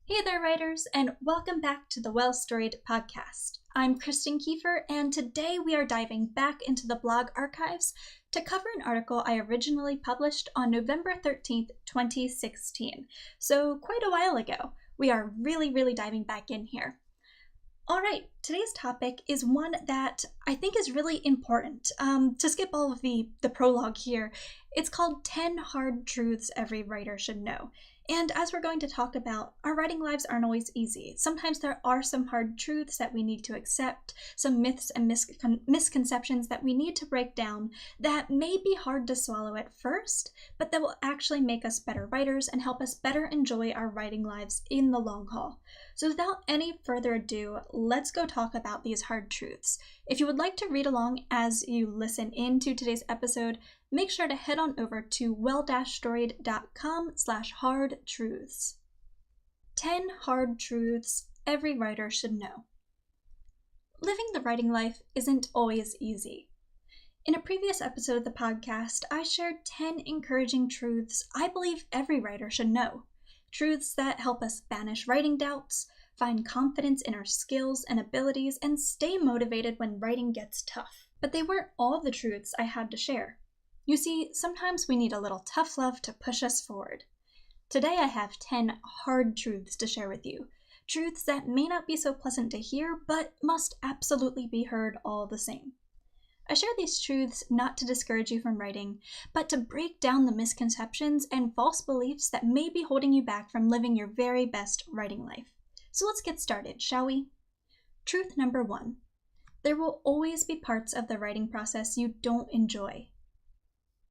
Hey there, writers, and welcome back to the Well-Storied podcast. I'm Kristen Kieffer, and today we are diving back into the blog archives to cover an article I originally published on November 13th, 2016. So quite a while ago. We are really diving back in here. All right, today's topic is one that I think is really important. To skip all of the prologue here, it's called 10 Hard Truths Every Writer Should Know. And as we're going to talk about, our writing lives aren't always easy. Sometimes there are some hard truths that we need to accept, some myths and misconceptions that we need to break down that may be hard to swallow at first, but that will actually make us better writers and help us better enjoy our writing lives in the long haul. So without any further ado, let's go talk about these hard truths. If you would like to read along as you listen into today's episode, make sure to head on over to well-storied.com/hardtruths. 10 hard truths every writer should know. Living the writing life isn't always easy. In a previous episode of the podcast, I shared 10 encouraging truths I believe every writer should know. Truths that help us banish writing doubts, find confidence in our skills and abilities, and stay motivated when writing gets tough. But they weren't all the truths I had to share. You see, sometimes we need a little tough love to push us forward. Today I have 10 hard truths to share with you. Truths that may not be so pleasant to hear, but must absolutely be heard all the same. I share these truths not to discourage you from writing, but to break down the misconceptions and false beliefs that may be holding you back from living your very best writing life. So let's get started, shall we? Truth number 1. There will always be parts of the writing process you don't enjoy.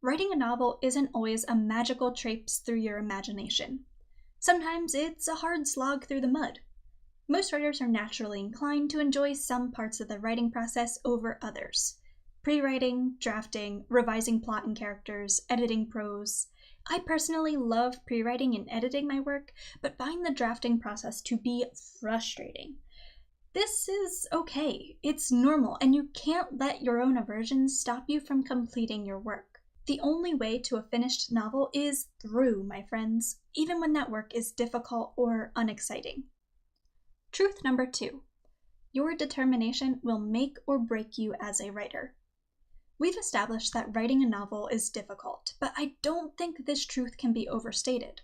Writing a novel isn't always a magical traipse through your imagination. Sometimes it's a hard slog through the mud. Most writers are naturally inclined to enjoy some parts of the writing process over others. Pre-writing, drafting, revising plot and characters, editing prose. I personally love pre-writing and editing my work, but find the drafting process to be frustrating. This is okay, it's normal, and you can't let your own aversions stop you from completing your work. The only way to a finished novel is through, my friends, even when that work is difficult or unexciting. Truth number 2. Your determination will make or break you as a writer. We've established that writing a novel is difficult, but I don't think this truth can be overstated.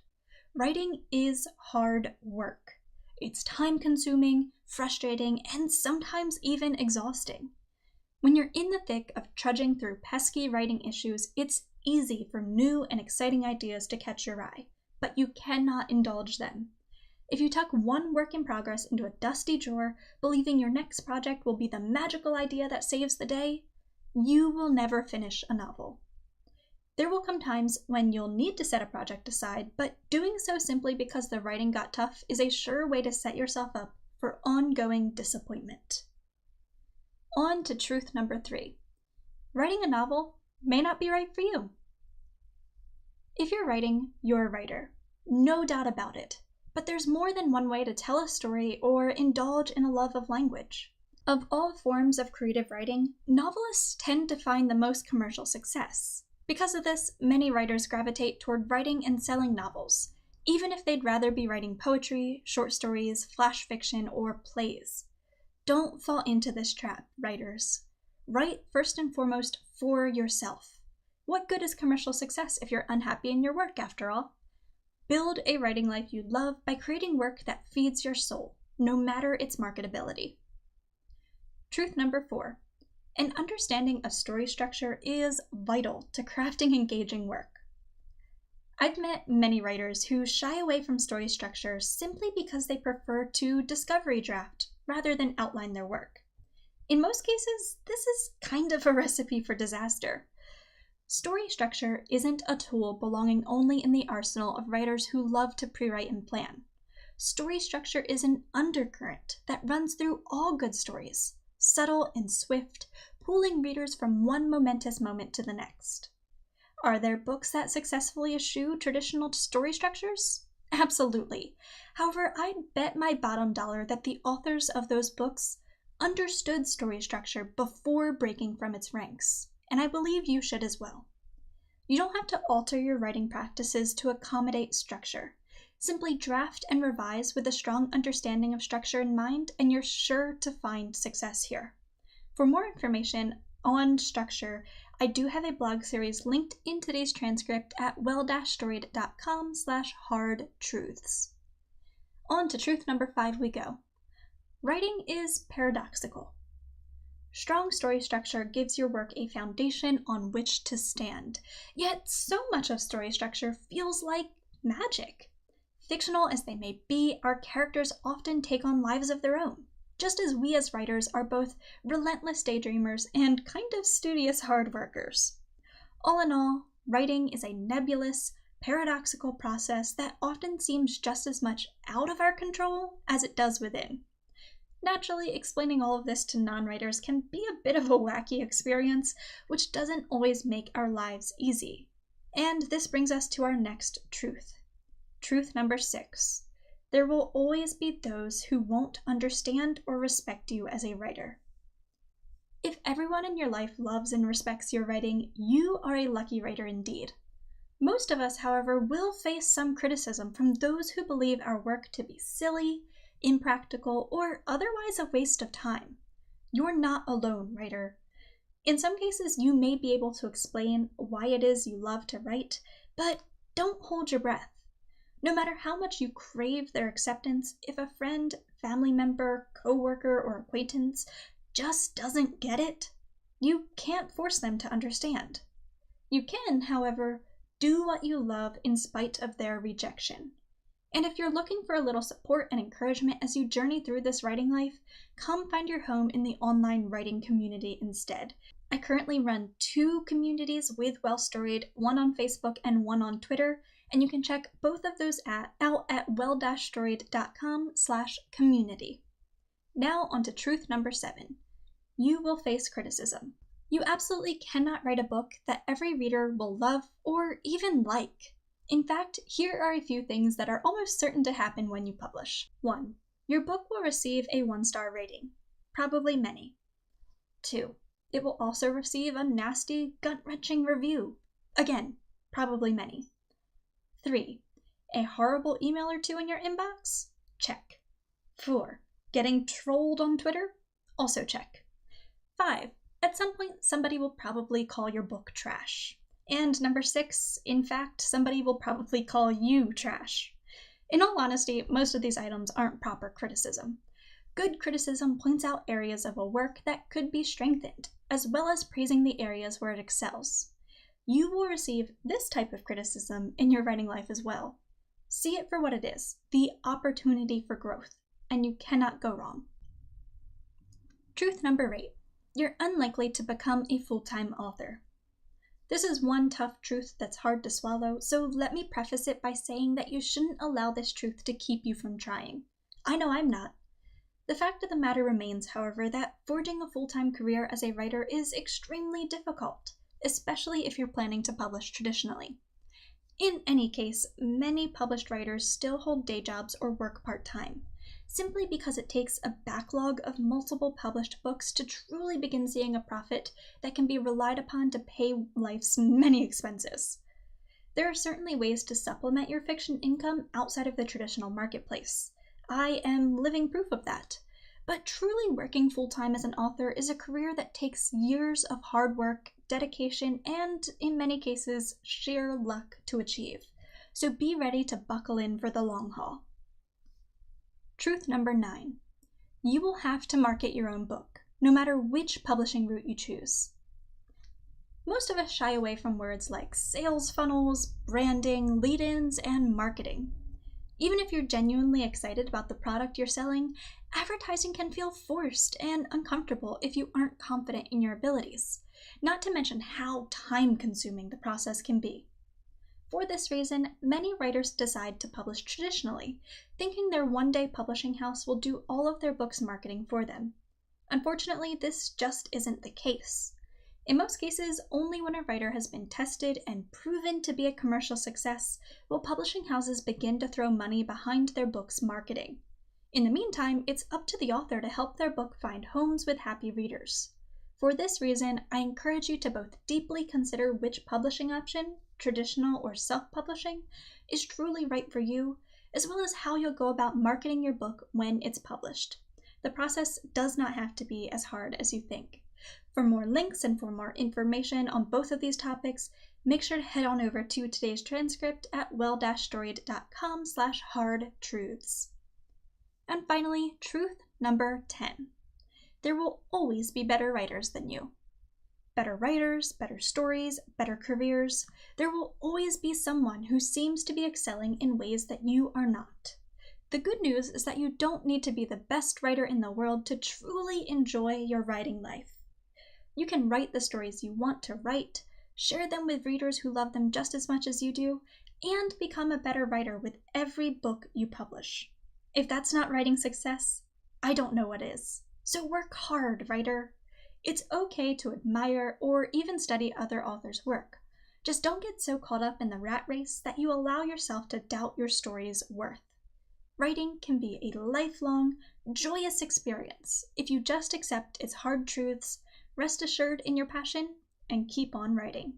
Writing is hard work. It's time-consuming, frustrating, and sometimes even exhausting. When you're in the thick of trudging through pesky writing issues, it's easy for new and exciting ideas to catch your eye, but you cannot indulge them. If you tuck one work in progress into a dusty drawer, believing your next project will be the magical idea that saves the day, you will never finish a novel. There will come times when you'll need to set a project aside, but doing so simply because the writing got tough is a sure way to set yourself up for ongoing disappointment. On to truth number 3. Writing a novel may not be right for you. If you're writing, you're a writer. No doubt about it. But there's more than one way to tell a story or indulge in a love of language. Of all forms of creative writing, novelists tend to find the most commercial success. Because of this, many writers gravitate toward writing and selling novels, even if they'd rather be writing poetry, short stories, flash fiction, or plays. Don't fall into this trap, writers. Write first and foremost for yourself. What good is commercial success if you're unhappy in your work, after all? Build a writing life you love by creating work that feeds your soul, no matter its marketability. Truth number 4. An understanding of story structure is vital to crafting engaging work. I've met many writers who shy away from story structure simply because they prefer to discovery draft rather than outline their work. In most cases, this is kind of a recipe for disaster. Story structure isn't a tool belonging only in the arsenal of writers who love to pre-write and plan. Story structure is an undercurrent that runs through all good stories, subtle and swift, pulling readers from one momentous moment to the next. Are there books that successfully eschew traditional story structures? Absolutely. However, I'd bet my bottom dollar that the authors of those books understood story structure before breaking from its ranks, and I believe you should as well. You don't have to alter your writing practices to accommodate structure. Simply draft and revise with a strong understanding of structure in mind, and you're sure to find success here. For more information on structure, I do have a blog series linked in today's transcript at well-storied.com/hardtruths. On to truth number 5 we go. Writing is paradoxical. Strong story structure gives your work a foundation on which to stand, yet so much of story structure feels like magic. Fictional as they may be, our characters often take on lives of their own, just as we as writers are both relentless daydreamers and kind of studious hard workers. All in all, writing is a nebulous, paradoxical process that often seems just as much out of our control as it does within. Naturally, explaining all of this to non-writers can be a bit of a wacky experience, which doesn't always make our lives easy. And this brings us to our next truth. Truth number 6. There will always be those who won't understand or respect you as a writer. If everyone in your life loves and respects your writing, you are a lucky writer indeed. Most of us, however, will face some criticism from those who believe our work to be silly, impractical, or otherwise a waste of time. You're not alone, writer. In some cases, you may be able to explain why it is you love to write, but don't hold your breath. No matter how much you crave their acceptance, if a friend, family member, coworker, or acquaintance just doesn't get it, you can't force them to understand. You can, however, do what you love in spite of their rejection. And if you're looking for a little support and encouragement as you journey through this writing life, come find your home in the online writing community instead. I currently run 2 communities with well-storied, one on Facebook and one on Twitter, and you can check both of those out at well-storied.com/community. Now on to truth number 7. You will face criticism. You absolutely cannot write a book that every reader will love or even like. In fact, here are a few things that are almost certain to happen when you publish. 1. Your book will receive a 1-star rating, probably many. 2. It will also receive a nasty, gut-wrenching review, again, probably many. 3. A horrible email or 2 in your inbox? Check. 4. Getting trolled on Twitter? Also check. 5. At some point, somebody will probably call your book trash. And number 6, in fact, somebody will probably call you trash. In all honesty, most of these items aren't proper criticism. Good criticism points out areas of a work that could be strengthened, as well as praising the areas where it excels. You will receive this type of criticism in your writing life as well. See it for what it is, the opportunity for growth, and you cannot go wrong. Truth number 8. You're unlikely to become a full-time author. This is one tough truth that's hard to swallow, so let me preface it by saying that you shouldn't allow this truth to keep you from trying. I know I'm not. The fact of the matter remains, however, that forging a full-time career as a writer is extremely difficult, especially if you're planning to publish traditionally. In any case, many published writers still hold day jobs or work part-time, simply because it takes a backlog of multiple published books to truly begin seeing a profit that can be relied upon to pay life's many expenses. There are certainly ways to supplement your fiction income outside of the traditional marketplace. I am living proof of that. But truly working full-time as an author is a career that takes years of hard work, dedication, and, in many cases, sheer luck to achieve. So be ready to buckle in for the long haul. Truth number 9. You will have to market your own book, no matter which publishing route you choose. Most of us shy away from words like sales funnels, branding, lead-ins, and marketing. Even if you're genuinely excited about the product you're selling, advertising can feel forced and uncomfortable if you aren't confident in your abilities, not to mention how time-consuming the process can be. For this reason, many writers decide to publish traditionally, thinking their one-day publishing house will do all of their books' marketing for them. Unfortunately, this just isn't the case. In most cases, only when a writer has been tested and proven to be a commercial success will publishing houses begin to throw money behind their book's marketing. In the meantime, it's up to the author to help their book find homes with happy readers. For this reason, I encourage you to both deeply consider which publishing option, traditional or self-publishing, is truly right for you, as well as how you'll go about marketing your book when it's published. The process does not have to be as hard as you think. For more links and for more information on both of these topics, make sure to head on over to today's transcript at well-storied.com/hardtruths. And finally, truth number 10. There will always be better writers than you. Better writers, better stories, better careers. There will always be someone who seems to be excelling in ways that you are not. The good news is that you don't need to be the best writer in the world to truly enjoy your writing life. You can write the stories you want to write, share them with readers who love them just as much as you do, and become a better writer with every book you publish. If that's not writing success, I don't know what is. So work hard, writer. It's okay to admire or even study other authors' work. Just don't get so caught up in the rat race that you allow yourself to doubt your story's worth. Writing can be a lifelong, joyous experience if you just accept its hard truths, rest assured in your passion, and keep on writing.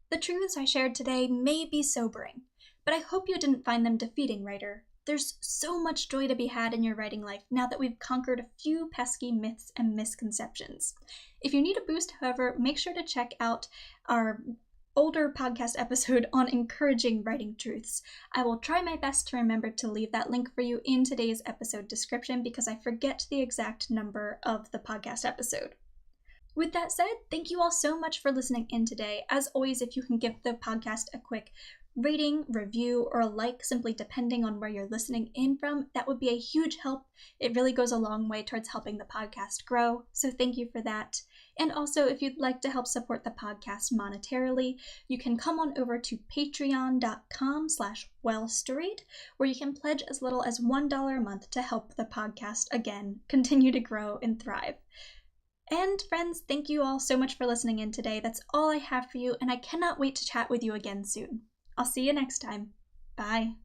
The truths I shared today may be sobering, but I hope you didn't find them defeating, writer. There's so much joy to be had in your writing life now that we've conquered a few pesky myths and misconceptions. If you need a boost, however, make sure to check out our older podcast episode on encouraging writing truths. I will try my best to remember to leave that link for you in today's episode description because I forget the exact number of the podcast episode. With that said, thank you all so much for listening in today. As always, if you can give the podcast a quick rating, review, or a like, simply depending on where you're listening in from, that would be a huge help. It really goes a long way towards helping the podcast grow, so thank you for that. And also, if you'd like to help support the podcast monetarily, you can come on over to patreon.com/well-storied, where you can pledge as little as $1 a month to help the podcast, again, continue to grow and thrive. And friends, thank you all so much for listening in today. That's all I have for you, and I cannot wait to chat with you again soon. I'll see you next time. Bye.